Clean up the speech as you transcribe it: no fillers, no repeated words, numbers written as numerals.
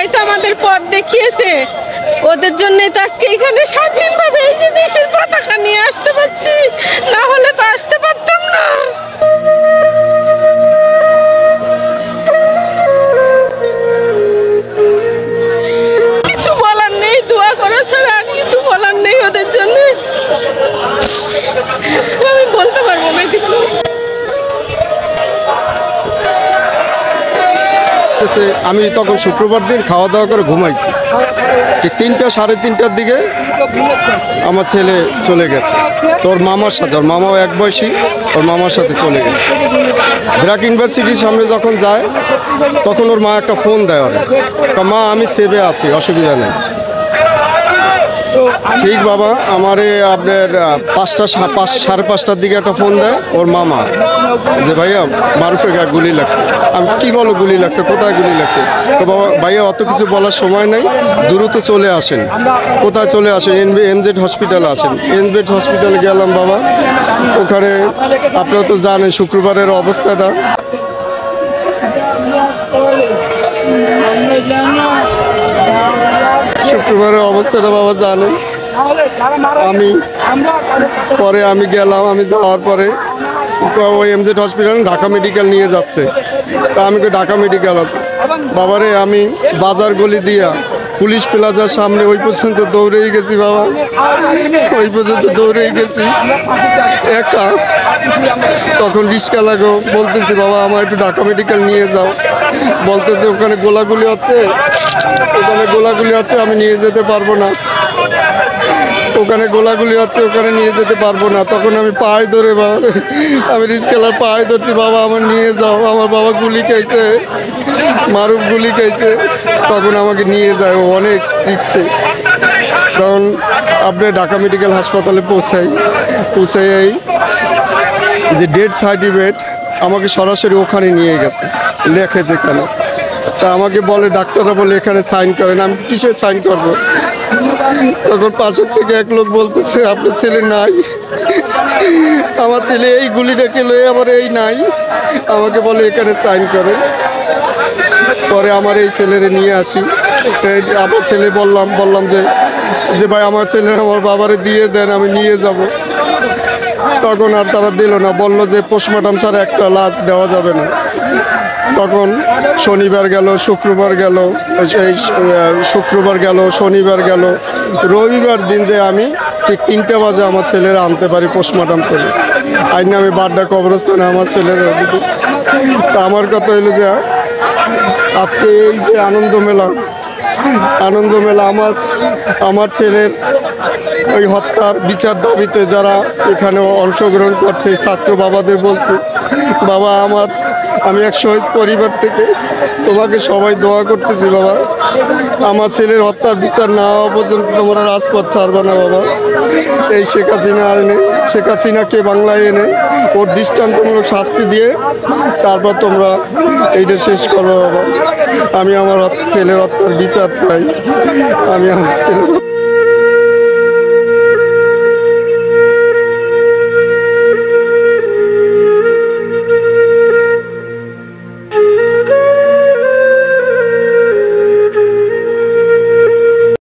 ওরাই তো আমাদের পথ দেখিয়েছে, ওদের জন্যই তো আজকে এখানে স্বাধীনভাবে এই যে দেশের পতাকা নিয়ে আসতে পারছি, না হলে তো আসতে পারতাম না। কিছু বলার নেই, দোয়া করা ছাড়া আর কিছু বলার নেই ওদের জন্য। আমি বলতে পারবো না কিছু। আমি তখন শুক্রবার দিন খাওয়া দাওয়া করে ঘুমাইছি, ঠিক 3টা সাড়ে 3টার দিকে আমার ছেলে চলে গেছে তোর মামার সাথে, ওর মামাও এক বয়সী, ওর মামার সাথে চলে গেছে। ব্র্যাক ইউনিভার্সিটির সামনে যখন যায় তখন ওর মা একটা ফোন দেয়, ওর মা আমি সেভে আছি, অসুবিধা নেই। ঠিক বাবা, আমারে আপনার 5টা সাড়ে 5টার দিকে একটা ফোন দেয় ওর মামা, যে ভাইয়া মারুফের গায়ে গুলি লাগছে। আমি কি বলো গুলি লাগছে, কোথায় গুলি লাগছে? তো বাবা ভাইয়া অত কিছু বলার সময় নেই, দ্রুত চলে আসেন। কোথায় চলে আসেন? এমজেড হসপিটালে আসেন। এমজেড হসপিটালে গেলাম বাবা, ওখানে আপনারা তো জানেন শুক্রবারের অবস্থাটা। শুক্রবারের অবস্থাটা বাবা জানেন। আমি গেলাম, আমি যাওয়ার পরে ওই এমজেড হসপিটাল ঢাকা মেডিকেল নিয়ে যাচ্ছে। তা আমি ঢাকা মেডিকেল আছে বাবারে, আমি বাজার গলি দিয়া পুলিশ প্লাজার সামনে ওই পর্যন্ত দৌড়েই গেছি বাবা, ওই পর্যন্ত দৌড়েই গেছি একা। তখন রিক্সা লাগো, বলতেছি বাবা আমার একটু ঢাকা মেডিকেল নিয়ে যাও। বলতেছে ওখানে গোলাগুলি হচ্ছে, ওখানে গোলাগুলি হচ্ছে, আমি নিয়ে যেতে পারবো না, ওখানে গোলাগুলি হচ্ছে, ওখানে নিয়ে যেতে পারবো না। তখন আমি পায়ে ধরে বাবা, আমি রিক্সাওয়ালার পায়ে ধরছি, বাবা আমার নিয়ে যাও, আমার বাবা গুলি খাইছে, মারুফ গুলি খাইছে। তখন আমাকে নিয়ে যায়, ও অনেক দিচ্ছে। তখন আপনি ঢাকা মেডিকেল হাসপাতালে পৌঁছাই যে ডেথ সার্টিফিকেট আমাকে সরাসরি ওখানে নিয়ে গেছে, লেখে যেখানে। তা আমাকে বলে ডাক্তাররা বলে এখানে সাইন করেন। আমি কিসে সাইন করবো? তখন পাশের থেকে এক লোক বলতেছে আপনার ছেলে নাই। আমার ছেলে এই গুলিটা খেলো, আবার এই নাই, আমাকে বলে এখানে সাইন করেন। পরে আমার এই ছেলেরে নিয়ে আসি, আমার ছেলে বললাম যে ভাই আমার ছেলে আমার বাবারে দিয়ে দেন, আমি নিয়ে যাব। তখন আর তারা দিল না, বলল যে পোস্টমর্টম ছাড়া একটা লাশ দেওয়া যাবে না। তখন শনিবার গেল, শুক্রবার গেল, শনিবার গেল, রবিবার দিন যে আমি ঠিক 3টা বাজে আমার ছেলেরা আনতে পারি পোস্টমর্টম করে। আইনে আমি বাড্ডা কবরস্থানে আমার ছেলেরা। তা আমার কথা হলো যে আজকে এই যে আনন্দ মেলা আমার ছেলের ওই হত্যার বিচার দাবিতে যারা এখানে অংশগ্রহণ করছে এই ছাত্র বাবাদের বলছি, বাবা আমি এক শহীদ পরিবার থেকে তোমাকে সবাই দোয়া করতেছি বাবা, আমার ছেলের হত্যার বিচার না হওয়া পর্যন্ত তোমরা রাজপথ ছাড়বে না বাবা। এই শেখ হাসিনাকে বাংলায় এনে ওর দৃষ্টান্তমূলক শাস্তি দিয়ে তারপর তোমরা এইটা শেষ করবো বাবা। আমি আমার ছেলের হত্যার বিচার চাই, আমি আমার ছেলের